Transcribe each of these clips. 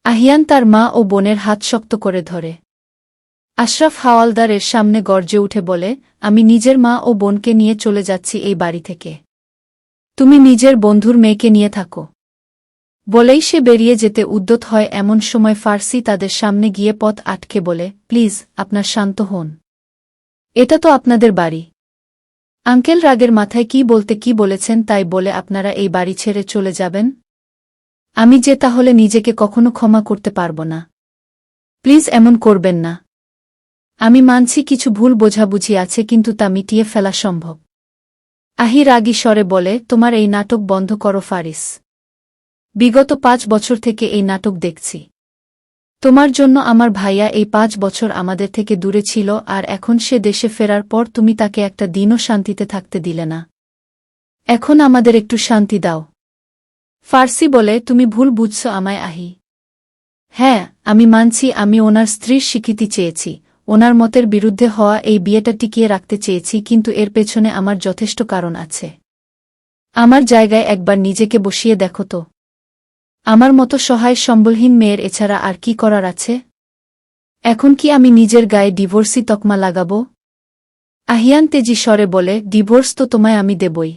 আহিয়ান তার মা ও বোনের হাত শক্ত করে ধরে। আশরাফ হাওয়ালদারের সামনে গর্জে উঠে বলে, আমি নিজের মা ও বোনকে নিয়ে চলে যাচ্ছি এই বাড়ি থেকে। তুমি নিজের বন্ধুর মেয়েকে নিয়ে থাকো। বলেই সে বেরিয়ে যেতে উদ্যত হয়। এমন সময় ফার্সি তাদের সামনে গিয়ে পথ আটকে বলে, প্লিজ, আপনার শান্ত হন। এটা তো আপনাদের বাড়ি। আঙ্কেল রাগের মাথায় কি বলেছেন তাই বলে আপনারা এই বাড়ি ছেড়ে চলে যাবেন? আমি যে তাহলে নিজেকে কখনো ক্ষমা করতে পারব না। প্লিজ এমন করবেন না। আমি মানছি কিছু ভুল বোঝাবুঝি আছে, কিন্তু তা মিটিয়ে ফেলা সম্ভব। আহি রাগী স্বরে বলে, তোমার এই নাটক বন্ধ করো ফারিস। বিগত 5 বছর থেকে এই নাটক দেখছি। তোমার জন্য আমার ভাইয়া এই 5 বছর আমাদের থেকে দূরে ছিল, আর এখন সে দেশে ফেরার পর তুমি তাকে একটা দিনও শান্তিতে থাকতে দিলে না। এখন আমাদের একটু শান্তি দাও। ফার্সি বলে, তুমি ভুল বুঝছ আমায় আহি। হ্যাঁ, আমি মানছি আমি ওনার স্ত্রীর স্বীকৃতি চেয়েছি, ওনার মতের বিরুদ্ধে হওয়া এই বিয়েটা টিকিয়ে রাখতে চেয়েছি, কিন্তু এর পেছনে আমার যথেষ্ট কারণ আছে। আমার জায়গায় একবার নিজেকে বসিয়ে দেখো তো। আমার মতো সহায় সম্বলহীন মেয়ের এছাড়া আর কি করার আছে? এখন কি আমি নিজের গায়ে ডিভোর্সি তকমা লাগাবো? আহিয়ান তেজি স্বরে বলে, ডিভোর্স তো তোমায় আমি দেবই।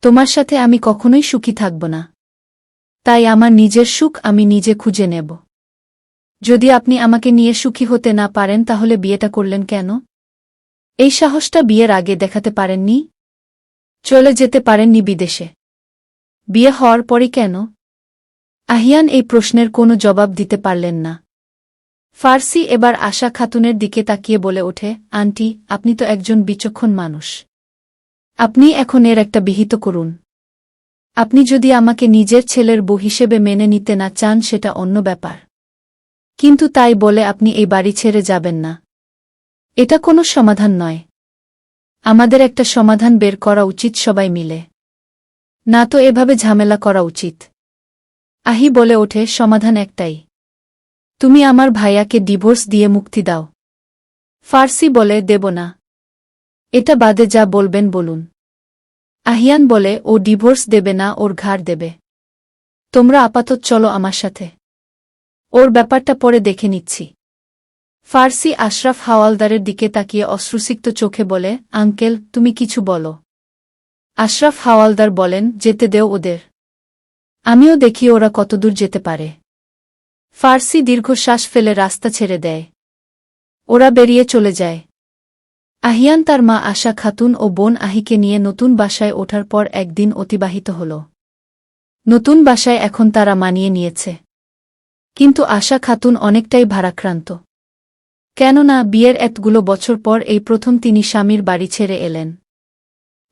তোমার সাথে আমি কখনোই সুখী থাকব না। তাই আমার নিজের সুখ আমি নিজে খুঁজে নেব। যদি আপনি আমাকে নিয়ে সুখী হতে না পারেন তাহলে বিয়েটা করলেন কেন? এই সাহসটা বিয়ের আগে দেখাতে পারেননি? চলে যেতে পারেননি বিদেশে? বিয়ে হওয়ার পরই কেন? আহিয়ান এই প্রশ্নের কোনো জবাব দিতে পারলেন না। ফার্সি এবার আশা খাতুনের দিকে তাকিয়ে বলে ওঠে, আন্টি, আপনি তো একজন বিচক্ষণ মানুষ। আপনি এখন এর একটা বিহিত করুন। আপনি যদি আমাকে নিজের ছেলের বউ হিসেবে মেনে নিতে না চান সেটা অন্য ব্যাপার, কিন্তু তাই বলে আপনি এই বাড়ি ছেড়ে যাবেন না। এটা কোনো সমাধান নয়। আমাদের একটা সমাধান বের করা উচিত সবাই মিলে। না তো এভাবে ঝামেলা করা উচিত। আহি বলে ওঠে, সমাধান একটাই। তুমি আমার ভাইয়াকে ডিভোর্স দিয়ে মুক্তি দাও। ফার্সি বলে, দেব না। এটা বাদে যা বলবেন বলুন। আহিয়ান বলে, ও ডিভোর্স দেবে না, ওর ঘাড় দেবে। তোমরা আপাতত চলো আমার সাথে। ওর ব্যাপারটা পরে দেখে নিচ্ছি। ফার্সি আশরাফ হাওয়ালদারের দিকে তাকিয়ে অশ্রুসিক্ত চোখে বলে, আঙ্কেল, তুমি কিছু বলো। আশরাফ হাওয়ালদার বলেন, যেতে দেও ওদের। আমিও দেখি ওরা কতদূর যেতে পারে। ফার্সি দীর্ঘশ্বাস ফেলে রাস্তা ছেড়ে দেয়। ওরা বেরিয়ে চলে যায়। আহিয়ান তার মা আশা খাতুন ও বোন আহিকে নিয়ে নতুন বাসায় ওঠার পর একদিন অতিবাহিত হল। নতুন বাসায় এখন তারা মানিয়ে নিয়েছে, কিন্তু আশা খাতুন অনেকটাই ভারাক্রান্ত। কেননা বিয়ের এতগুলো বছর পর এই প্রথম তিনি স্বামীর বাড়ি ছেড়ে এলেন।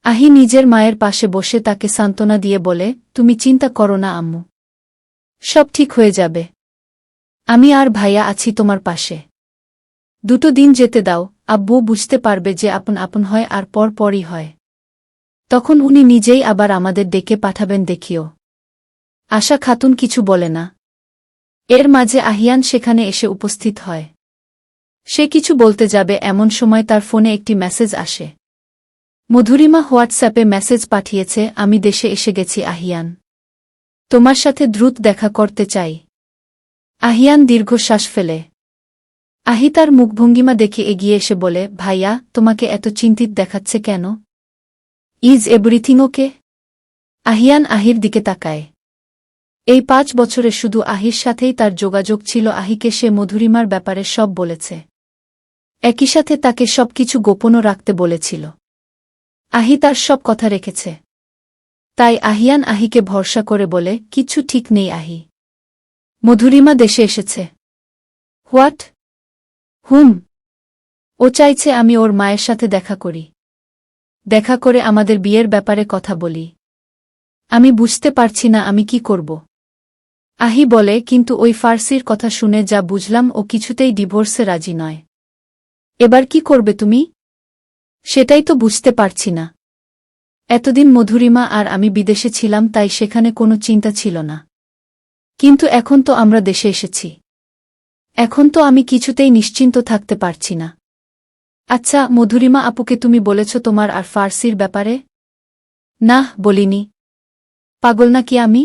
আহি নিজের মায়ের পাশে বসে তাকে সান্ত্বনা দিয়ে বলে, তুমি চিন্তা করো না আম্মু। সব ঠিক হয়ে যাবে। আমি আর ভাইয়া আছি তোমার পাশে। 2 দিন যেতে দাও, আব্বু বুঝতে পারবে যে আপন আপন হয় আর পর পরই হয়। তখন উনি নিজেই আবার আমাদের ডেকে পাঠাবেন দেখিও। আশা খাতুন কিছু বলে না। এর মাঝে আহিয়ান সেখানে এসে উপস্থিত হয়। সে কিছু বলতে যাবে এমন সময় তার ফোনে একটি মেসেজ আসে। মধুরিমা হোয়াটসঅ্যাপে মেসেজ পাঠিয়েছে, আমি দেশে এসে গেছি আহিয়ান। তোমার সাথে দ্রুত দেখা করতে চাই। আহিয়ান দীর্ঘশ্বাস ফেলে। আহি তার মুখভঙ্গিমা দেখে এগিয়ে এসে বলে, ভাইয়া, তোমাকে এত চিন্তিত দেখাচ্ছে কেন? Is everything okay? Ahiyan Ahir দিকে তাকায়। এই 5 বছরে শুধু আহির সাথেই তার যোগাযোগ ছিল। আহিকে সে মধুরিমার ব্যাপারে সব বলেছে। একই সাথে তাকে সবকিছু গোপনও রাখতে বলেছিল। আহি তার সব কথা রেখেছে। তাই আহিয়ান আহিকে ভরসা করে বলে, কিচ্ছু ঠিক নেই আহি। মধুরিমা দেশে এসেছে। হোয়াট? হুম। ও চাইছে আমি ওর মায়ের সাথে দেখা করি। দেখা করে আমাদের বিয়ের ব্যাপারে কথা বলি। আমি বুঝতে পারছি না আমি কি করব। আহি বলে, কিন্তু ওই ফার্সির কথা শুনে যা বুঝলাম ও কিছুতেই ডিভোর্সে রাজি নয়। এবার কি করবে তুমি? সেটাই তো বুঝতে পারছি না। এতদিন মধুরিমা আর আমি বিদেশে ছিলাম, তাই সেখানে কোনো চিন্তা ছিল না। কিন্তু এখন তো আমরা দেশে এসেছি। এখন তো আমি কিছুতেই নিশ্চিন্ত থাকতে পারছি না। আচ্ছা, মধুরিমা আপুকে তুমি বলেছ তোমার আর ফার্সির ব্যাপারে? না, বলিনি। পাগল নাকি আমি?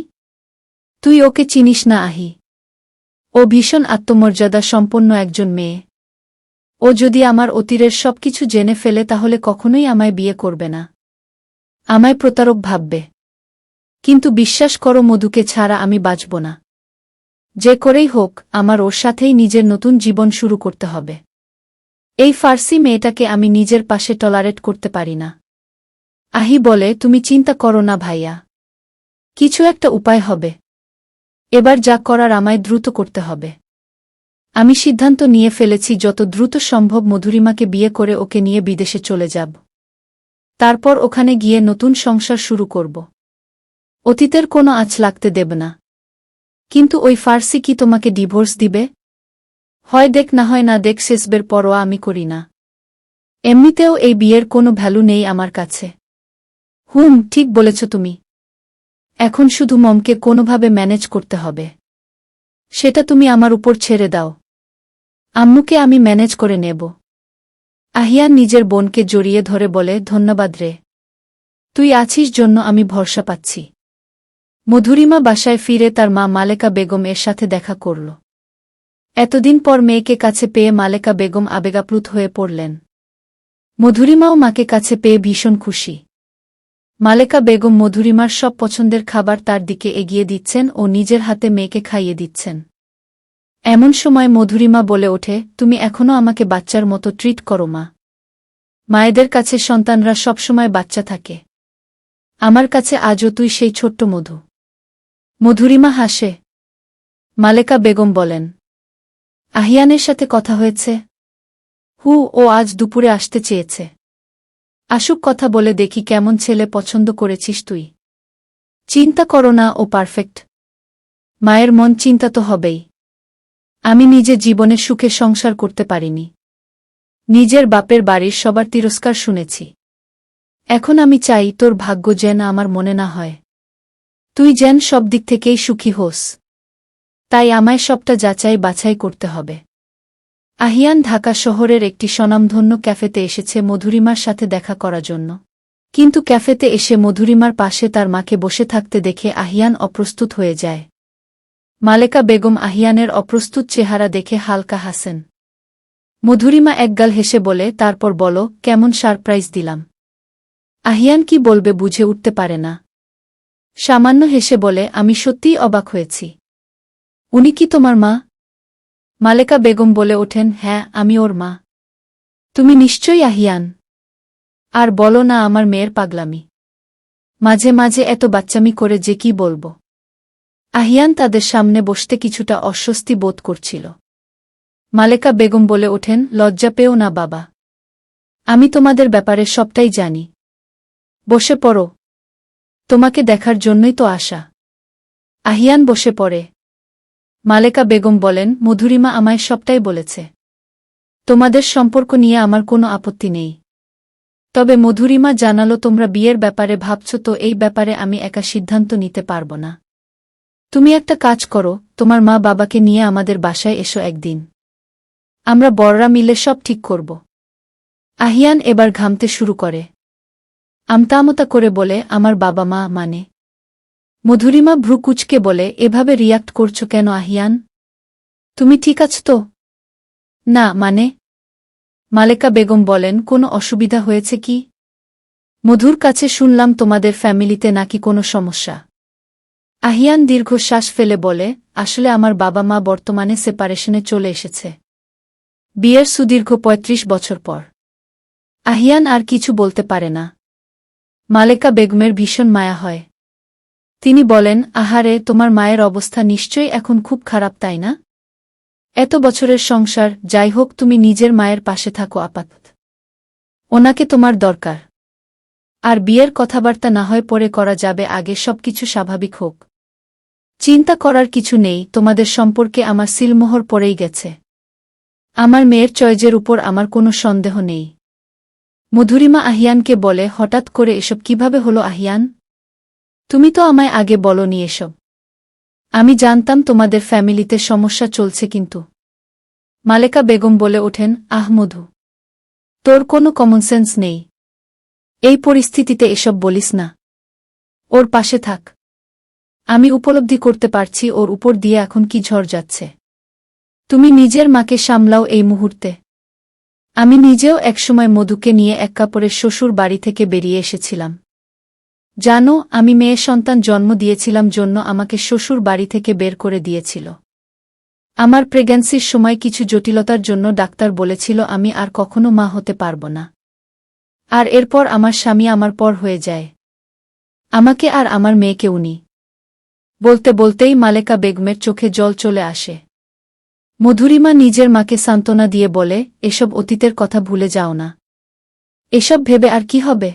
তুই ওকে চিনিস না আহি। ও ভীষণ আত্মমর্যাদা সম্পন্ন একজন মেয়ে। ও যদি আমার অতীতের সবকিছু জেনে ফেলে তাহলে কখনোই আমায় বিয়ে করবে না। আমায় প্রতারক ভাববে। কিন্তু বিশ্বাস করো মধুকে ছাড়া আমি বাঁচব না। যে করেই হোক আমার ওর সাথেই নিজের নতুন জীবন শুরু করতে হবে। এই ফার্সি মেয়েটাকে আমি নিজের পাশে টলারেট করতে পারি না। আহি বলে, তুমি চিন্তা করো না ভাইয়া। কিছু একটা উপায় হবে। এবার যা করার আমায় দ্রুত করতে হবে। আমি সিদ্ধান্ত নিয়ে ফেলেছি যত দ্রুত সম্ভব মধুরিমাকে বিয়ে করে ওকে নিয়ে বিদেশে চলে যাব। তারপর ওখানে গিয়ে নতুন সংসার শুরু করব। অতীতের কোনো আঁচ লাগতে দেব না। কিন্তু ওই ফার্সি কি তোমাকে ডিভোর্স দিবে? হয় দেখ না হয় না দেখ, শেষবের পরোয়া আমি করি না। এমনিতেও এই বিয়ের কোনো ভ্যালু নেই আমার কাছে। ঠিক বলেছ তুমি। এখন শুধু মমকে কোনোভাবে ম্যানেজ করতে হবে। সেটা তুমি আমার উপর ছেড়ে দাও। আম্মুকে আমি ম্যানেজ করে নেব। আহিয়ান নিজের বোনকে জড়িয়ে ধরে বলে, ধন্যবাদ রে। তুই আছিস জন্য আমি ভরসা পাচ্ছি। মধুরিমা বাসায় ফিরে তার মা মালেকা বেগম এর সাথে দেখা করল। এতদিন পর মেয়েকে কাছে পেয়ে মালেকা বেগম আবেগাপ্লুত হয়ে পড়লেন। মধুরিমাও মাকে কাছে পেয়ে ভীষণ খুশি। মালেকা বেগম মধুরিমার সব পছন্দের খাবার তার দিকে এগিয়ে দিচ্ছেন ও নিজের হাতে মেয়েকে খাইয়ে দিচ্ছেন। এমন সময় মধুরিমা বলে ওঠে, তুমি এখনো আমাকে বাচ্চার মতো ট্রিট করো মা। মায়েদের কাছে সন্তানরা সবসময় বাচ্চা থাকে। আমার কাছে আজও তুই সেই ছোট্ট মধু। মধুরিমা হাসে। মালেকা বেগম বলেন, আহিয়ানের সাথে কথা হয়েছে? ও আজ দুপুরে আসতে চেয়েছে। আসুক, কথা বলে দেখি কেমন ছেলে পছন্দ করেছিস তুই। চিন্তা করো না, ও পারফেক্ট। মায়ের মন চিন্তা তো হবেই। আমি নিজে জীবনে সুখে সংসার করতে পারিনি। নিজের বাপের বাড়ির সবার তিরস্কার শুনেছি। এখন আমি চাই তোর ভাগ্য যেন আমার মনে না হয়। তুই যেন সব দিক থেকেই সুখী হোস। তাই আমায় সবটা যাচাই বাছাই করতে হবে। আহিয়ান ঢাকা শহরের একটি স্বনামধন্য ক্যাফেতে এসেছে মধুরিমার সাথে দেখা করার জন্য। কিন্তু ক্যাফেতে এসে মধুরিমার পাশে তার মাকে বসে থাকতে দেখে আহিয়ান অপ্রস্তুত হয়ে যায়। মালেকা বেগম আহিয়ানের অপ্রস্তুত চেহারা দেখে হালকা হাসেন। মধুরিমা একগাল হেসে বলে, তারপর বলো, কেমন সারপ্রাইজ দিলাম? আহিয়ান কি বলবে বুঝে উঠতে পারে না। সামান্য হেসে বলে, আমি সত্যিই অবাক হয়েছি। উনি কি তোমার মা? মালেকা বেগম বলে ওঠেন, হ্যাঁ, আমি ওর মা। তুমি নিশ্চয়ই আহিয়ান। আর বলো না আমার মেয়ের পাগলামি। মাঝে মাঝে এত বাচ্চামি করে যে কি বলবো। আহিয়ান তাদের সামনে বসতে কিছুটা অস্বস্তি বোধ করছিল। মালেকা বেগম বলে ওঠেন, লজ্জা পেও না বাবা। আমি তোমাদের ব্যাপারে সবটাই জানি। বসে পড়ো। তোমাকে দেখার জন্যই তো আসা। আহিয়ান বসে পড়ে। মালেকা বেগম বলেন, মধুরিমা আমায় সবটাই বলেছে। তোমাদের সম্পর্ক নিয়ে আমার কোনো আপত্তি নেই। তবে মধুরিমা জানালো তোমরা বিয়ের ব্যাপারে ভাবছ, তো এই ব্যাপারে আমি একা সিদ্ধান্ত নিতে পারব না। তুমি একটা কাজ করো, তোমার মা বাবাকে নিয়ে আমাদের বাসায় এসো একদিন। আমরা বড়রা মিলে সব ঠিক করব। আহিয়ান এবার ঘামতে শুরু করে। আমতামতা করে বলে, আমার বাবা মা মানে? মধুরিমা ভ্রু কুঁচকে বলে, এভাবে রিয়াক্ট করছো কেন আহিয়ান? তুমি ঠিক আছো তো? না মানে? মালেকা বেগম বলেন, কোনো অসুবিধা হয়েছে কি? মধুর কাছে শুনলাম তোমাদের ফ্যামিলিতে নাকি কোনো সমস্যা। আহিয়ান দীর্ঘশ্বাস ফেলে বলে, আসলে আমার বাবা মা বর্তমানে সেপারেশনে চলে এসেছে। বিয়ের সুদীর্ঘ ৩৫ বছর পর। আহিয়ান আর কিছু বলতে পারে না। মালেকা বেগমের ভীষণ মায়া হয়। তিনি বলেন, আহারে, তোমার মায়ের অবস্থা নিশ্চয়ই এখন খুব খারাপ, তাই না? এত বছরের সংসার, যাই হোক তুমি নিজের মায়ের পাশে থাকো আপাতত। ওনাকে তোমার দরকার। আর বিয়ের কথাবার্তা না হয় পরে করা যাবে, আগে সবকিছু স্বাভাবিক হোক। চিন্তা করার কিছু নেই, তোমাদের সম্পর্কে আমার সিলমোহর পড়েই গেছে। আমার মেয়ের চয়েজের উপর আমার কোনো সন্দেহ নেই। মধুরিমা আহিয়ানকে বলে, হঠাৎ করে এসব কিভাবে হলো আহিয়ান? তুমি তো আমায় আগে বলোনি এসব। আমি জানতাম তোমাদের ফ্যামিলিতে সমস্যা চলছে কিন্তু। মালেকা বেগম বলে ওঠেন, আহ মধু, তোর কোনো কমন সেন্স নেই। এই পরিস্থিতিতে এসব বলিস না। ওর পাশে থাক। আমি উপলব্ধি করতে পারছি ওর উপর দিয়ে এখন কি ঝড় যাচ্ছে। তুমি নিজের মাকে সামলাও এই মুহূর্তে। আমি নিজেও একসময় মধুকে নিয়ে এক কাপড়ের শ্বশুর বাড়ি থেকে বেরিয়ে এসেছিলাম। জানো, আমি মেয়ে সন্তান জন্ম দিয়েছিলাম জন্য আমাকে শ্বশুর বাড়ি থেকে বের করে দিয়েছিল। আমার প্রেগন্যান্সির সময় কিছু জটিলতার জন্য ডাক্তার বলেছিল আমি আর কখনো মা হতে পারব না। আর এরপর আমার স্বামী আমার পর হয়ে যায়। আমাকে আর আমার মেয়েকে উনি। বলতে বলতেই মালেকা বেগমের চোখে জল চলে আসে। মধুরিমা নিজের মাকে সান্ত্বনা দিয়ে বলে, এসব অতীতের কথা ভুলে যাও না। এসব ভেবে আর কি হবে?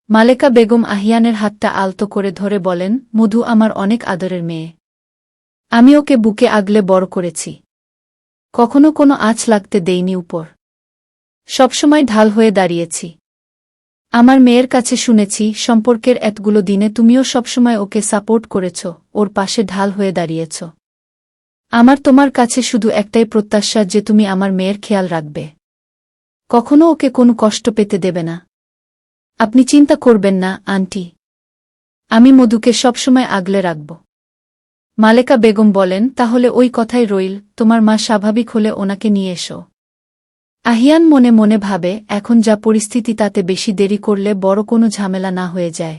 মালেকা বেগম আহিয়ানের হাতটা আলতো করে ধরে বলেন, মধু আমার অনেক আদরের মেয়ে। আমি ওকে বুকে আগলে বড় করেছি। কখনো কোনো আঁচ লাগতে দেইনি উপর। সবসময় ঢাল হয়ে দাঁড়িয়েছি। আমার মেয়ের কাছে শুনেছি সম্পর্কের এতগুলো দিনে তুমিও সবসময় ওকে সাপোর্ট করেছ, ওর পাশে ঢাল হয়ে দাঁড়িয়েছ। আমার তোমার কাছে শুধু একটাই প্রত্যাশা যে তুমি আমার মেয়ের খেয়াল রাখবে। কখনো ওকে কোনো কষ্ট পেতে দেবে না। আপনি চিন্তা করবেন না, আন্টি। আমি মধুকে সবসময় আগলে রাখব। মালেকা বেগম বলেন, তাহলে ওই কথাই রইল, তোমার মা স্বাভাবিক হলে ওনাকে নিয়ে এসো। আহিয়ান মনে মনে ভাবে, এখন যা পরিস্থিতি তাতে বেশি দেরি করলে বড় কোনো ঝামেলা না হয়ে যায়।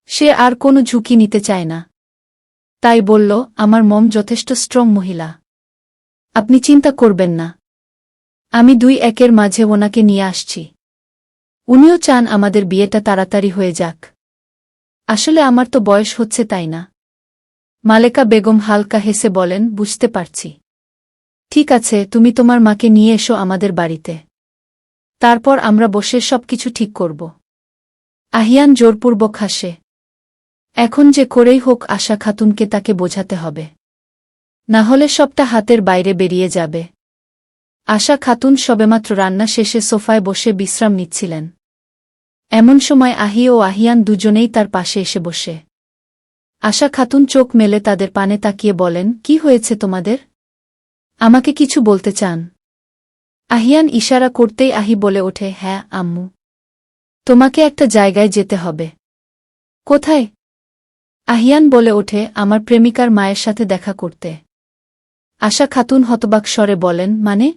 সে আর কোনো ঝুঁকি নিতে চায় না। তাই বলল, আমার মম যথেষ্ট স্ট্রং মহিলা। আপনি চিন্তা করবেন না। আমি 2-1 মাঝে ওনাকে নিয়ে আসছি। উনিও চান আমাদের বিয়েটা তাড়াতাড়ি হয়ে যাক। আসলে আমার তো বয়স হচ্ছে, তাই না? মালেকা বেগম হালকা হেসে বলেন, বুঝতে পারছি। ঠিক আছে, তুমি তোমার মাকে নিয়ে এসো আমাদের বাড়িতে। তারপর আমরা বসে সবকিছু ঠিক করব। আহিয়ান জোরপূর্বক হাসে। এখন যে করেই হোক আশা খাতুনকে তাকে বোঝাতে হবে। না হলে সবটা হাতের বাইরে বেরিয়ে যাবে। আশা খাতুন সবেমাত্র রান্না শেষে সোফায় বসে বিশ্রাম নিচ্ছিলেন। এমন সময় আহি ও আহিয়ান দুজনেই তার পাশে এসে বসে। আশা খাতুন চোখ মেলে তাদের পানে তাকিয়ে বলেন, কি হয়েছে তোমাদের? আমাকে কিছু বলতে চান? আহিয়ান ইশারা করতেই আহি বলে ওঠে, হ্যাঁ আম্মু। তোমাকে একটা জায়গায় যেতে হবে। কোথায়? আহিয়ান বলে ওঠে, আমার প্রেমিকার মায়ের সাথে দেখা করতে। আশা খাতুন হতবাক স্বরে বলেন, মানে?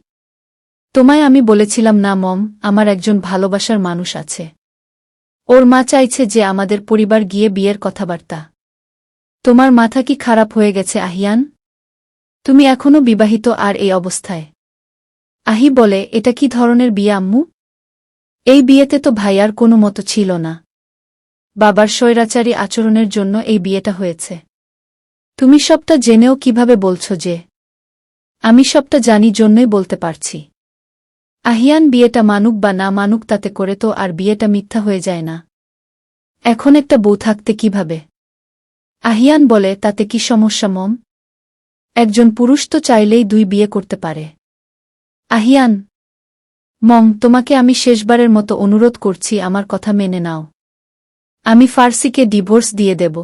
তোমায় আমি বলেছিলাম না মম, আমার একজন ভালোবাসার মানুষ আছে। ওর মা চাইছে যে আমাদের পরিবার গিয়ে বিয়ের কথাবার্তা। তোমার মাথা কি খারাপ হয়ে গেছে আহিয়ান? তুমি এখনো বিবাহিত আর এই অবস্থায়? আহি বলে, এটা কি ধরনের বিয়ে আম্মু? এই বিয়েতে তো ভাইয়ার কোনো মতো ছিল না। বাবার স্বৈরাচারী আচরণের জন্য এই বিয়েটা হয়েছে। তুমি সবটা জেনেও কিভাবে বলছো যে? আমি সবটা জানি জন্যই বলতে পারছি। আহিয়ান বিয়েটা মানুক বা না মানুক তাতে করে তো আর বিয়েটা মিথ্যা হয়ে যায় না। এখন একটা বউ থাকতে কিভাবে? আহিয়ান বলে, তাতে কি সমস্যা মম? একজন পুরুষ তো চাইলেই 2 বিয়ে করতে পারে। আহিয়ান, মম, তোমাকে আমি শেষবারের মতো অনুরোধ করছি, আমার কথা মেনে নাও। আমি ফার্সিকে ডিভোর্স দিয়ে দেব।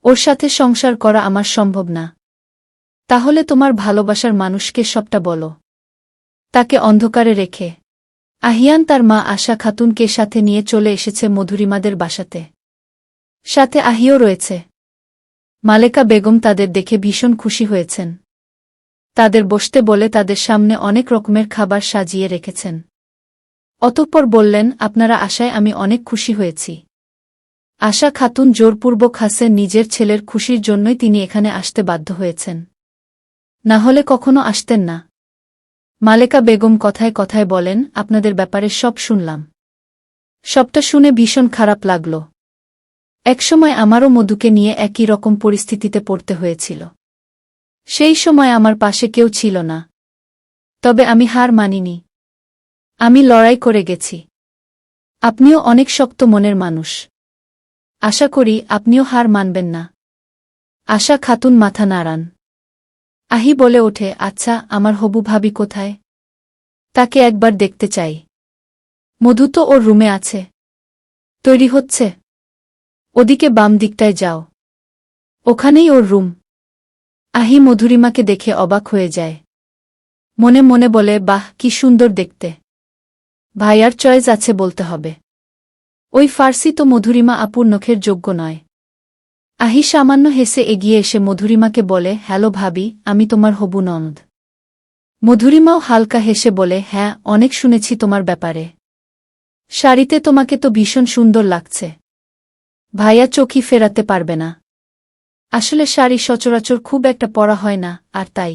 ওর সাথে সংসার করা আমার সম্ভব না। তাহলে তোমার ভালোবাসার মানুষকে সবটা বলো। তাকে অন্ধকারে রেখে। আহিয়ান তার মা আশা খাতুনকে সাথে নিয়ে চলে এসেছে মধুরিমাদের বাসাতে। সাথে আহিও রয়েছে। মালেকা বেগম তাদের দেখে ভীষণ খুশি হয়েছেন। তাদের বসতে বলে তাদের সামনে অনেক রকমের খাবার সাজিয়ে রেখেছেন। অতঃপর বললেন, আপনারা আশায় আমি অনেক খুশি হয়েছি। আশা খাতুন জোরপূর্বক হাসেন, নিজের ছেলের খুশির জন্যই তিনি এখানে আসতে বাধ্য হয়েছেন। না হলে কখনো আসতেন না। মালেকা বেগম কথায় কথায় বলেন, আপনাদের ব্যাপারে সব শুনলাম। সবটা শুনে ভীষণ খারাপ লাগল। একসময় আমারও মধুকে নিয়ে একই রকম পরিস্থিতিতে পড়তে হয়েছিল। সেই সময় আমার পাশে কেউ ছিল না। তবে আমি হার মানিনি। আমি লড়াই করে গেছি। আপনিও অনেক শক্ত মনের মানুষ। আশা করি আপনিও হার মানবেন না। আশা খাতুন মাথা নাড়ান। আহি বলে ওঠে, আচ্ছা, আমার হবু ভাবি কোথায়? তাকে একবার দেখতে চাই। মধু তো ওর রুমে আছে। তৈরি হচ্ছে। ওদিকে বাম দিকটায় যাও। ওখানেই ওর রুম। আহি মধুরিমাকে দেখে অবাক হয়ে যায়। মনে মনে বলে, বাহ, কি সুন্দর দেখতে। ভাইয়ার চয়েস আছে বলতে হবে। ওই ফার্সি তো মধুরিমা আপুর নখের যোগ্য নয়। আহি সামান্য হেসে এগিয়ে এসে মধুরিমাকে বলে, হ্যালো ভাবি, আমি তোমার হবু ননদ। মধুরিমাও হালকা হেসে বলে, হ্যাঁ, অনেক শুনেছি তোমার ব্যাপারে। শাড়িতে তোমাকে তো ভীষণ সুন্দর লাগছে। ভাইয়া চোখই ফেরাতে পারবে না। আসলে শাড়ি সচরাচর খুব একটা পরা হয় না, আর তাই।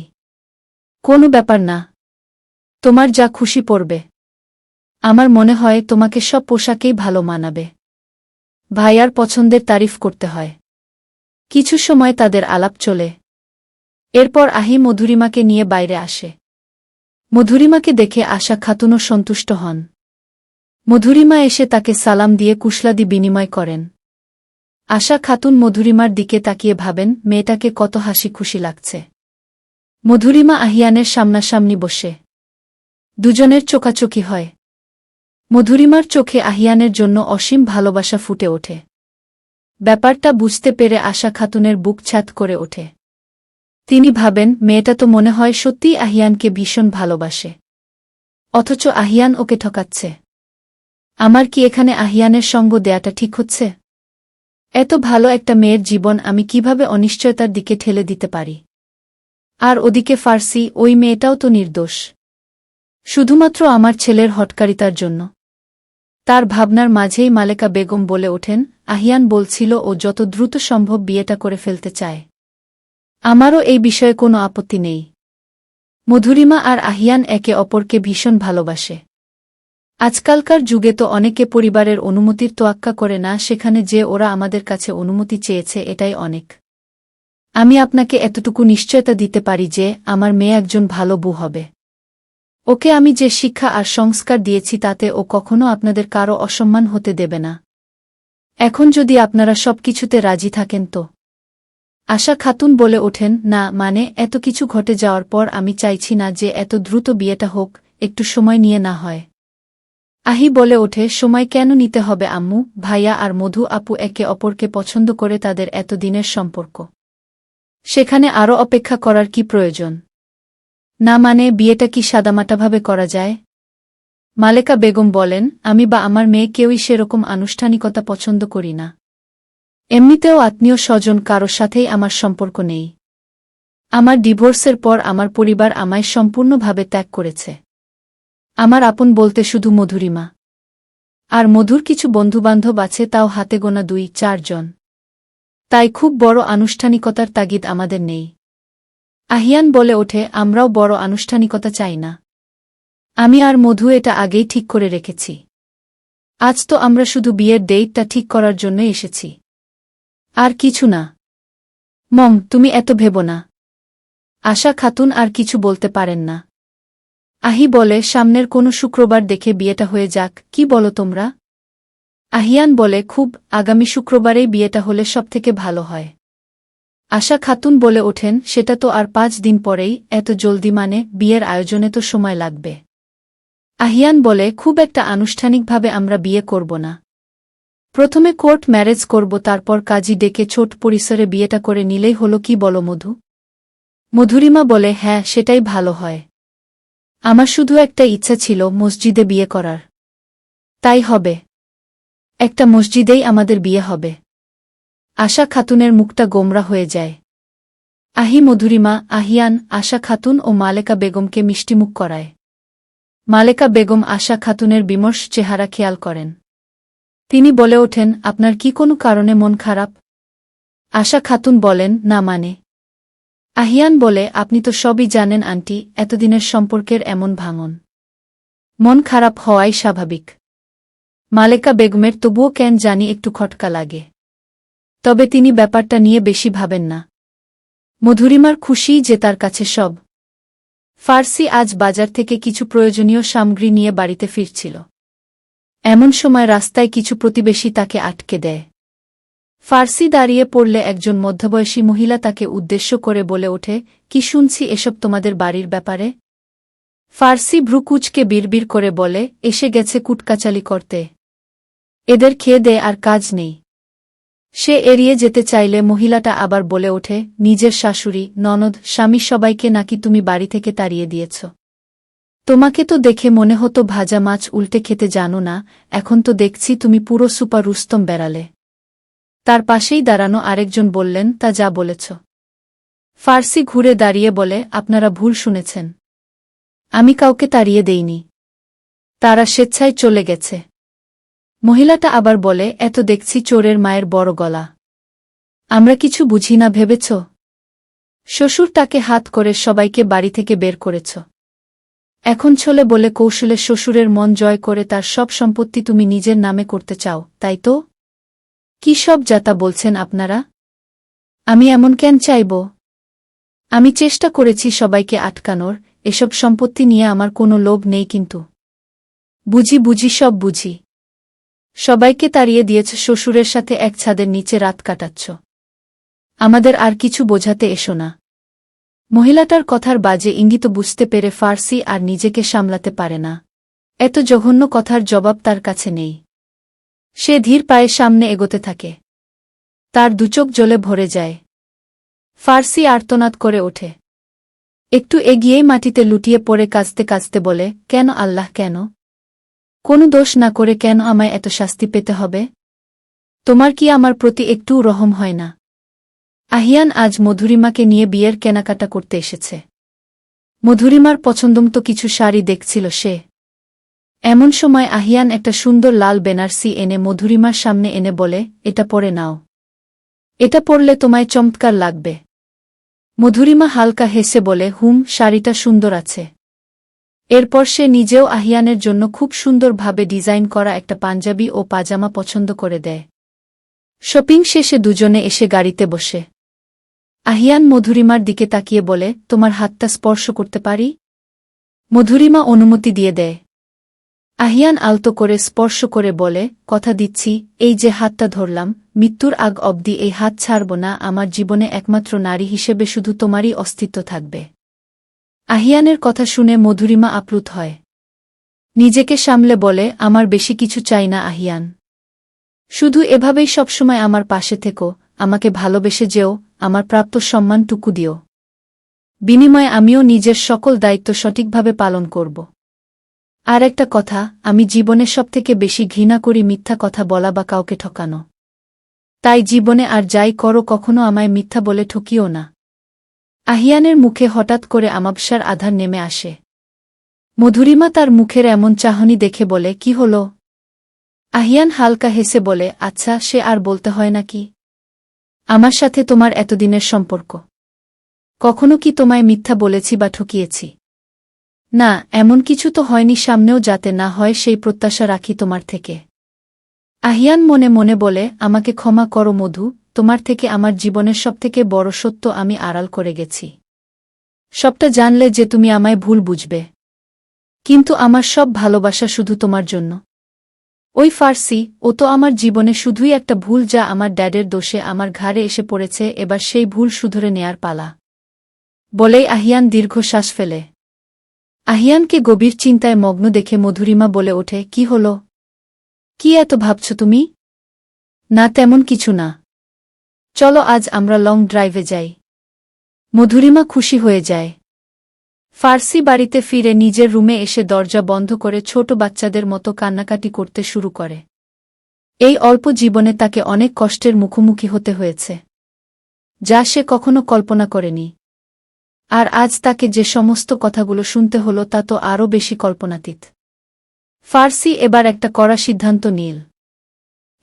কোনো ব্যাপার না, তোমার যা খুশি পরবে। আমার মনে হয় তোমাকে সব পোশাকেই ভালো মানাবে। ভাইয়ার পছন্দের তারিফ করতে হয়। কিছু সময় তাদের আলাপ চলে। এরপর আহি মধুরিমাকে নিয়ে বাইরে আসে। মধুরিমাকে দেখে আশা খাতুনও সন্তুষ্ট হন। মধুরিমা এসে তাকে সালাম দিয়ে কুশলাদি বিনিময় করেন। আশা খাতুন মধুরিমার দিকে তাকিয়ে ভাবেন, মেয়েটাকে কত হাসি খুশি লাগছে। মধুরিমা আহিয়ানের সামনাসামনি বসে। দুজনের চোকাচোকি হয়। মধুরিমার চোখে আহিয়ানের জন্য অসীম ভালোবাসা ফুটে ওঠে। ব্যাপারটা বুঝতে পেরে আশা খাতুনের বুক ছাত করে ওঠে। তিনি ভাবেন, মেয়েটা তো মনে হয় সত্যিই আহিয়ানকে ভীষণ ভালোবাসে। অথচ আহিয়ান ওকে ঠকাচ্ছে। আমার কি এখানে আহিয়ানের সঙ্গ দেয়াটা ঠিক হচ্ছে? এত ভালো একটা মেয়ের জীবন আমি কিভাবে অনিশ্চয়তার দিকে ঠেলে দিতে পারি? আর ওদিকে ফার্সি, ওই মেয়েটাও তো নির্দোষ। শুধুমাত্র আমার ছেলের হটকারিতার জন্য। তার ভাবনার মাঝেই মালেকা বেগম বলে ওঠেন, আহিয়ান বলছিল ও যত দ্রুত সম্ভব বিয়েটা করে ফেলতে চায়। আমারও এই বিষয়ে কোনো আপত্তি নেই। মধুরিমা আর আহিয়ান একে অপরকে ভীষণ ভালোবাসে। আজকালকার যুগে তো অনেকে পরিবারের অনুমতির তোয়াক্কা করে না, সেখানে যে ওরা আমাদের কাছে অনুমতি চেয়েছে এটাই অনেক। আমি আপনাকে এতটুকু নিশ্চয়তা দিতে পারি যে আমার মেয়ে একজন ভালো বউ হবে। ওকে আমি যে শিক্ষা আর সংস্কার দিয়েছি তাতে ও কখনো আপনাদের কারো অসম্মান হতে দেবে না। এখন যদি আপনারা সবকিছুতে রাজি থাকেন তো। আশা খাতুন বলে ওঠেন, না মানে এত কিছু ঘটে যাওয়ার পর আমি চাইছি না যে এত দ্রুত বিয়েটা হোক, একটু সময় নিয়ে না হয়। আহি বলে ওঠে, সময় কেন নিতে হবে আম্মু? ভাইয়া আর মধু আপু একে অপরকে পছন্দ করে তাদের এতদিনের সম্পর্ক। সেখানে আরও অপেক্ষা করার কি প্রয়োজন? না মানে বিয়েটা কি সাদামাটাভাবে করা যায়? মালেকা বেগম বলেন, আমি বা আমার মেয়ে কেউই সেরকম আনুষ্ঠানিকতা পছন্দ করি না। এমনিতেও আত্মীয় স্বজন কারো সাথেই আমার সম্পর্ক নেই। আমার ডিভোর্সের পর আমার পরিবার আমায় সম্পূর্ণভাবে ত্যাগ করেছে। আমার আপন বলতে শুধু মধুরিমা। আর মধুর কিছু বন্ধুবান্ধব আছে, তাও হাতে গোনা 2-4 জন। তাই খুব বড় আনুষ্ঠানিকতার তাগিদ আমাদের নেই। আহিয়ান বলে ওঠে, আমরাও বড় আনুষ্ঠানিকতা চাই না। আমি আর মধু এটা আগেই ঠিক করে রেখেছি। আজ তো আমরা শুধু বিয়ের ডেটটা ঠিক করার জন্য এসেছি, আর কিছু না। মম, তুমি এত ভেবো না। আশা খাতুন আর কিছু বলতে পারেন না। আহি বলে, সামনের কোনো শুক্রবার দেখে বিয়েটা হয়ে যাক, কি বলো তোমরা? আহিয়ান বলে, খুব, আগামী শুক্রবারেই বিয়েটা হলে সবথেকে ভালো হয়। আশা খাতুন বলে ওঠেন, সেটা তো আর 5 দিন পরেই, এত জলদি মানে? বিয়ের আয়োজনে তো সময় লাগবে। আহিয়ান বলে, খুব একটা আনুষ্ঠানিকভাবে আমরা বিয়ে করব না। প্রথমে কোর্ট ম্যারেজ করব, তারপর কাজী ডেকে ছোট পরিসরে বিয়েটা করে নিলেই হলো, কি বলো মধু? মধুরিমা বলে, হ্যাঁ, সেটাই ভালো হয়। আমার শুধু একটা ইচ্ছা ছিল মসজিদে বিয়ে করার। তাই হবে। একটা মসজিদেই আমাদের বিয়ে হবে। আশা খাতুনের মুখটা গোমরা হয়ে যায়। আহি মধুরিমা, আহিয়ান, আশা খাতুন ও মালেকা বেগমকে মিষ্টিমুখ করায়। মালেকা বেগম আশা খাতুনের বিমর্ষ চেহারা খেয়াল করেন। তিনি বলে ওঠেন, আপনার কি কোনো কারণে মন খারাপ? আশা খাতুন বলেন, না মানে। আহিয়ান বলে, আপনি তো সবই জানেন আন্টি, এতদিনের সম্পর্কের এমন ভাঙন। মন খারাপ হওয়াই স্বাভাবিক। মালেকা বেগমের তবুও কেন জানি একটু খটকা লাগে। তবে তিনি ব্যাপারটা নিয়ে বেশি ভাবেন না। মধুরিমার খুশিই যে তার কাছে সব। ফার্সি আজ বাজার থেকে কিছু প্রয়োজনীয় সামগ্রী নিয়ে বাড়িতে ফিরছিল। এমন সময় রাস্তায় কিছু প্রতিবেশী তাকে আটকে দেয়। ফার্সি দাঁড়িয়ে পড়লে একজন মধ্যবয়সী মহিলা তাকে উদ্দেশ্য করে বলে ওঠে, কি শুনছি এসব তোমাদের বাড়ির ব্যাপারে? ফার্সি ভ্রুকুচকে বিড়বিড় করে বলে, এসে গেছে কুটকাচালি করতে। এদের খেয়ে দে আর কাজ নেই। সে এড়িয়ে যেতে চাইলে মহিলাটা আবার বলে ওঠে, নিজের শাশুড়ি, ননদ, স্বামী সবাইকে নাকি তুমি বাড়ি থেকে তাড়িয়ে দিয়েছ? তোমাকে তো দেখে মনে হতো ভাজা মাছ উল্টে খেতে জানো না, এখন তো দেখছি তুমি পুরো সুপার রুস্তম বেড়ালে। তার পাশেই দাঁড়ানো আরেকজন বললেন, তা যা বলেছ। ফার্সি ঘুরে দাঁড়িয়ে বলে, আপনারা ভুল শুনেছেন। আমি কাউকে তাড়িয়ে দেইনি। তারা স্বেচ্ছায় চলে গেছে। মহিলাটা আবার বলে, এত দেখছি চোরের মায়ের বড় গলা। আমরা কিছু বুঝি না ভেবেছ? শ্বশুর তাকে হাত করে সবাইকে বাড়ি থেকে বের করেছ। এখন ছলে বলে কৌশলে শ্বশুরের মন জয় করে তার সব সম্পত্তি তুমি নিজের নামে করতে চাও, তাই তো? কি সব যাতা বলছেন আপনারা? আমি এমন কেন চাইব? আমি চেষ্টা করেছি সবাইকে আটকানোর, এসব সম্পত্তি নিয়ে আমার কোনো লোভ নেই, কিন্তু বুঝি সব বুঝি। সবাইকে তাড়িয়ে দিয়েছ, শ্বশুরের সাথে এক ছাদের নিচে রাত কাটাচ্ছ। আমাদের আর কিছু বোঝাতে এসো না। মহিলাটার কথার বাজে ইঙ্গিত বুঝতে পেরে ফার্সি আর নিজেকে সামলাতে পারে না। এত জঘন্য কথার জবাব তার কাছে নেই। সে ধীর পায়ে সামনে এগোতে থাকে। তার দুচোখ জ্বলে ভরে যায়। ফার্সি আর্তনাদ করে ওঠে। একটু এগিয়েই মাটিতে লুটিয়ে পড়ে কাঁদতে কাঁদতে বলে, কেন আল্লাহ, কেন? কোনো দোষ না করে কেন আমায় এত শাস্তি পেতে হবে? তোমার কি আমার প্রতি একটুও রহম হয় না? আহিয়ান আজ মধুরিমাকে নিয়ে বিয়ের কেনাকাটা করতে এসেছে। মধুরিমার পছন্দমতো কিছু শাড়ি দেখছিল সে। এমন সময় আহিয়ান একটা সুন্দর লাল বেনারসি এনে মধুরিমার সামনে এনে বলে, এটা পরে নাও। এটা পরলে তোমায় চমৎকার লাগবে। মধুরিমা হালকা হেসে বলে, শাড়িটা সুন্দর আছে। এরপর সে নিজেও আহিয়ানের জন্য খুব সুন্দরভাবে ডিজাইন করা একটা পাঞ্জাবি ও পাজামা পছন্দ করে দেয়। শপিং শেষে দুজনে এসে গাড়িতে বসে। আহিয়ান মধুরিমার দিকে তাকিয়ে বলে, তোমার হাতটা স্পর্শ করতে পারি? মধুরিমা অনুমতি দিয়ে দেয়। আহিয়ান আলতো করে স্পর্শ করে বলে, কথা দিচ্ছি, এই যে হাতটা ধরলাম, মৃত্যুর আগ অবধি এই হাত ছাড়ব না। আমার জীবনে একমাত্র নারী হিসেবে শুধু তোমারই অস্তিত্ব থাকবে। আহিয়ানের কথা শুনে মধুরিমা আপ্লুত হয়। নিজেকে সামলে বলে, আমার বেশি কিছু চাই না আহিয়ান। শুধু এভাবেই সবসময় আমার পাশে থেকো, আমাকে ভালোবেসে যেও, আমার প্রাপ্ত সম্মানটুকু দিও। বিনিময়ে আমিও নিজের সকল দায়িত্ব সঠিকভাবে পালন করব। আর একটা কথা, আমি জীবনে সবথেকে বেশি ঘৃণা করি মিথ্যা কথা বলা বা কাউকে ঠকানো। তাই জীবনে আর যাই করো কখনো আমায় মিথ্যা বলে ঠকিও না। আহিয়ানের মুখে হঠাৎ করে আমাবস্যার আধার নেমে আসে। মধুরিমা তার মুখের এমন চাহনি দেখে বলে, কি হল? আহিয়ান হালকা হেসে বলে, আচ্ছা, সে আর বলতে হয় নাকি? আমার সাথে তোমার এতদিনের সম্পর্ক। কখনো কি তোমায় মিথ্যা বলেছি বা ঠকিয়েছি? না, এমন কিছু তো হয়নি, সামনেও যাতে না হয় সেই প্রত্যাশা রাখি তোমার থেকে। আহিয়ান মনে মনে বলে, আমাকে ক্ষমা করো মধু, তোমার থেকে আমার জীবনের সবথেকে বড় সত্য আমি আড়াল করে গেছি। সবটা জানলে যে তুমি আমায় ভুল বুঝবে। কিন্তু আমার সব ভালোবাসা শুধু তোমার জন্য। ওই ফার্সি, ও তো আমার জীবনে শুধুই একটা ভুল, যা আমার ড্যাডের দোষে আমার ঘাড়ে এসে পড়েছে। এবার সেই ভুল শুধরে নেয়ার পালা। বলেই আহিয়ান দীর্ঘশ্বাস ফেলে। আহিয়ানকে গভীর চিন্তায় মগ্ন দেখে মধুরিমা বলে ওঠে, কি হল? কি এত ভাবছ তুমি? না, তেমন কিছু না। চলো আজ আমরা লং ড্রাইভে যাই। মধুরিমা খুশি হয়ে যায়। ফার্সি বাড়িতে ফিরে নিজের রুমে এসে দরজা বন্ধ করে ছোট বাচ্চাদের মতো কান্নাকাটি করতে শুরু করে। এই অল্প জীবনে তাকে অনেক কষ্টের মুখোমুখি হতে হয়েছে, যা সে কখনো কল্পনা করেনি। আর আজ তাকে যে সমস্ত কথাগুলো শুনতে হলো তা তো আরও বেশি কল্পনাতীত। ফার্সি এবার একটা কড়া সিদ্ধান্ত নিল।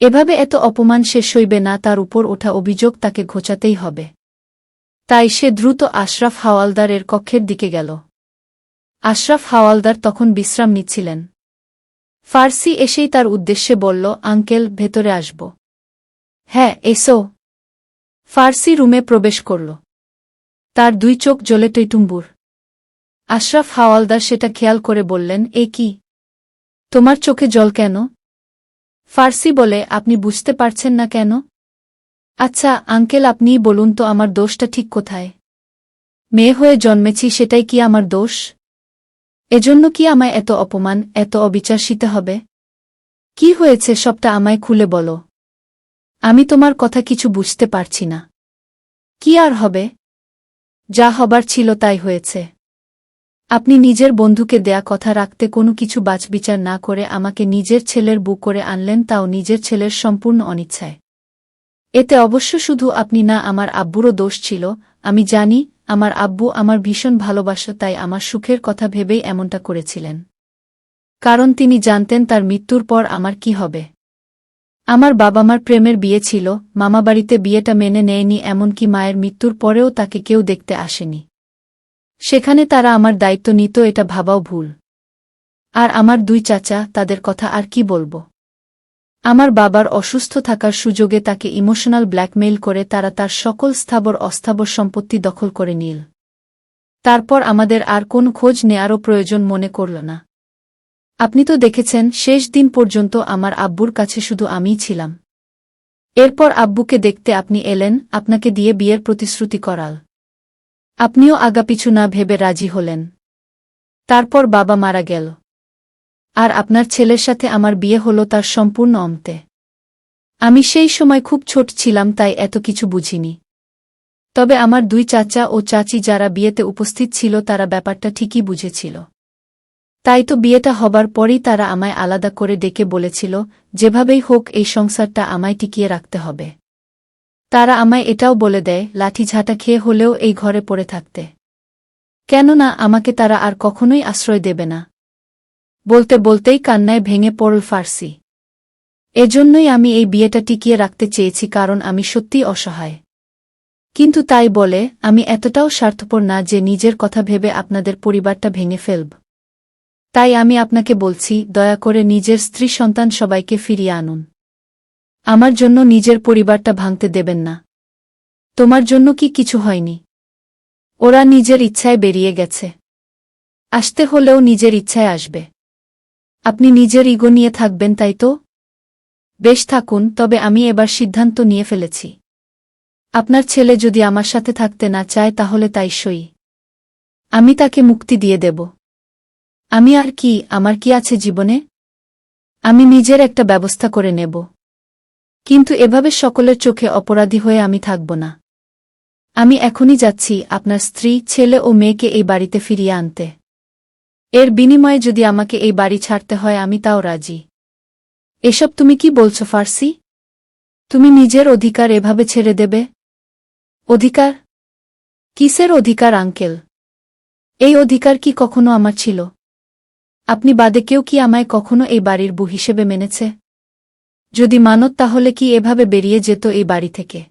এভাবে এত অপমান সে সইবে না, তার উপর ওঠা অভিযোগ তাকে ঘোচাতেই হবে। তাই সে দ্রুত আশরাফ হাওয়ালদারের কক্ষের দিকে গেল। আশরাফ হাওয়ালদার তখন বিশ্রাম নিচ্ছিলেন। ফার্সি এসেই তার উদ্দেশ্যে বলল, আঙ্কেল, ভেতরে আসব? হ্যাঁ, এসো। ফার্সি রুমে প্রবেশ করল। তার দুই চোখ জ্বলে টইটুম্বুর। আশরাফ হাওয়ালদার সেটা খেয়াল করে বললেন, এ কি, তোমার চোখে জল কেন? ফার্সি বলে, আপনি বুঝতে পারছেন না কেন? আচ্ছা আঙ্কেল, আপনিই বলুন তো, আমার দোষটা ঠিক কোথায়? মেয়ে হয়ে জন্মেছি, সেটাই কি আমার দোষ? এজন্য কি আমায় এত অপমান, এত অবিচার সইতে হবে? কি হয়েছে সবটা আমায় খুলে বলো। আমি তোমার কথা কিছু বুঝতে পারছি না। কি আর হবে? যা হবার ছিল তাই হয়েছে। আপনি নিজের বন্ধুকে দেয়া কথা রাখতে কোনো কিছু বাছবিচার না করে আমাকে নিজের ছেলের বউ করে আনলেন, তাও নিজের ছেলের সম্পূর্ণ অনিচ্ছায়। এতে অবশ্য শুধু আপনি না, আমার আব্বুরও দোষ ছিল। আমি জানি আমার আব্বু আমার ভীষণ ভালোবাসত, তাই আমার সুখের কথা ভেবেই এমনটা করেছিলেন। কারণ তিনি জানতেন তার মৃত্যুর পর আমার কি হবে। আমার বাবা-মার প্রেমের বিয়ে ছিল, মামাবাড়িতে বিয়েটা মেনে নেয়নি, এমনকি মায়ের মৃত্যুর পরেও তাকে কেউ দেখতে আসেনি। সেখানে তারা আমার দায়িত্ব নিত, এটা ভাবাও ভুল। আর আমার দুই চাচা, তাদের কথা আর কি বলবো। আমার বাবার অসুস্থ থাকার সুযোগে তাকে ইমোশনাল ব্ল্যাকমেইল করে তারা তার সকল স্থাবর অস্থাবর সম্পত্তি দখল করে নিল। তারপর আমাদের আর কোন খোঁজ নেয়ারও প্রয়োজন মনে করল না। আপনি তো দেখেছেন, শেষ দিন পর্যন্ত আমার আব্বুর কাছে শুধু আমিই ছিলাম। এরপর আব্বুকে দেখতে আপনি এলেন, আপনাকে দিয়ে বিয়ের প্রতিশ্রুতি করাল। আপনিও আগাপিছু না ভেবে রাজি হলেন। তারপর বাবা মারা গেল। আর আপনার ছেলের সাথে আমার বিয়ে হলো তার সম্পূর্ণ অন্তে। আমি সেই সময় খুব ছোট ছিলাম, তাই এত কিছু বুঝিনি। তবে আমার দুই চাচা ও চাচি যারা বিয়েতে উপস্থিত ছিল তারা ব্যাপারটা ঠিকই বুঝেছিল। তাই তো বিয়েটা হবার পরই তারা আমায় আলাদা করে ডেকে বলেছিল, যেভাবেই হোক এই সংসারটা আমায় টিকিয়ে রাখতে হবে। তারা আমায় এটাও বলে দেয়, লাঠিঝাঁটা খেয়ে হলেও এই ঘরে পড়ে থাকতে। কেননা আমাকে তারা আর কখনোই আশ্রয় দেবে না। বলতে বলতেই কান্নায় ভেঙে পড়ল ফার্সি। এজন্যই আমি এই বিয়েটা টিকিয়ে রাখতে চেয়েছি, কারণ আমি সত্যিই অসহায়। কিন্তু তাই বলে আমি এতটাও স্বার্থপর না যে নিজের কথা ভেবে আপনাদের পরিবারটা ভেঙে ফেলব। তাই আমি আপনাকে বলছি, দয়া করে নিজের স্ত্রী সন্তান সবাইকে ফিরিয়ে আনুন। আমার জন্য নিজের পরিবারটা ভাঙতে দেবেন না। তোমার জন্য কি কিছু হয়নি? ওরা নিজের ইচ্ছায় বেরিয়ে গেছে। আসতে হলেও নিজের ইচ্ছায় আসবে। আপনি নিজের ইগো নিয়ে থাকবেন, তাই তো? বেশ থাকুন, তবে আমি এবার সিদ্ধান্ত নিয়ে ফেলেছি। আপনার ছেলে যদি আমার সাথে থাকতে না চায় তাহলে তাই সই। আমি তাকে মুক্তি দিয়ে দেব। আমি আর কি, আমার কি আছে জীবনে? আমি নিজের একটা ব্যবস্থা করে নেব। কিন্তু এভাবে সকলের চোখে অপরাধী হয়ে আমি থাকব না। আমি এখনই যাচ্ছি আপনার স্ত্রী, ছেলে ও মেয়েকে এই বাড়িতে ফিরিয়ে আনতে। এর বিনিময়ে যদি আমাকে এই বাড়ি ছাড়তে হয় আমি তাও রাজি। এসব তুমি কি বলছো ফার্সি? তুমি নিজের অধিকার এভাবে ছেড়ে দেবে? অধিকার? কিসের অধিকার আঙ্কেল? এই অধিকার কি কখনো আমার ছিল? আপনি বাদে কেউ কি আমায় কখনো এই বাড়ির বউ হিসেবে মেনেছে? যদি মানত তাহলে কি এভাবে বেরিয়ে যেত এই বাড়ি থেকে?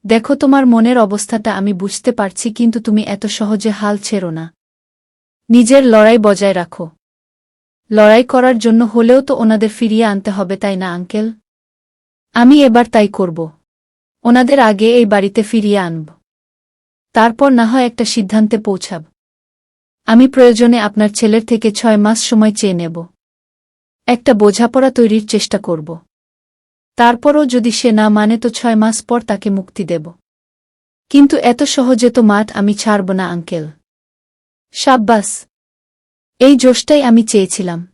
দেখো, তোমার মনের অবস্থাটা আমি বুঝতে পারছি, কিন্তু তুমি এত সহজে হাল ছেড়ো না। নিজের লড়াই বজায় রাখো। লড়াই করার জন্য হলেও তো ওনাদের ফিরিয়ে আনতে হবে, তাই না আঙ্কেল? আমি এবার তাই করব। ওনাদের আগে এই বাড়িতে ফিরিয়ে আনব। তারপর না হয় একটা সিদ্ধান্তে পৌঁছাব। আমি প্রয়োজনে আপনার ছেলের থেকে 6 মাস সময় চেয়ে নেব। একটা বোঝাপড়া তৈরির চেষ্টা করব। তারপরও যদি সে না মানে তো 6 মাস পর তাকে মুক্তি দেব। কিন্তু এত সহজে তো মাঠ আমি ছাড়ব না আঙ্কেল। সাব্বাস! এই জোশটাই আমি চেয়েছিলাম।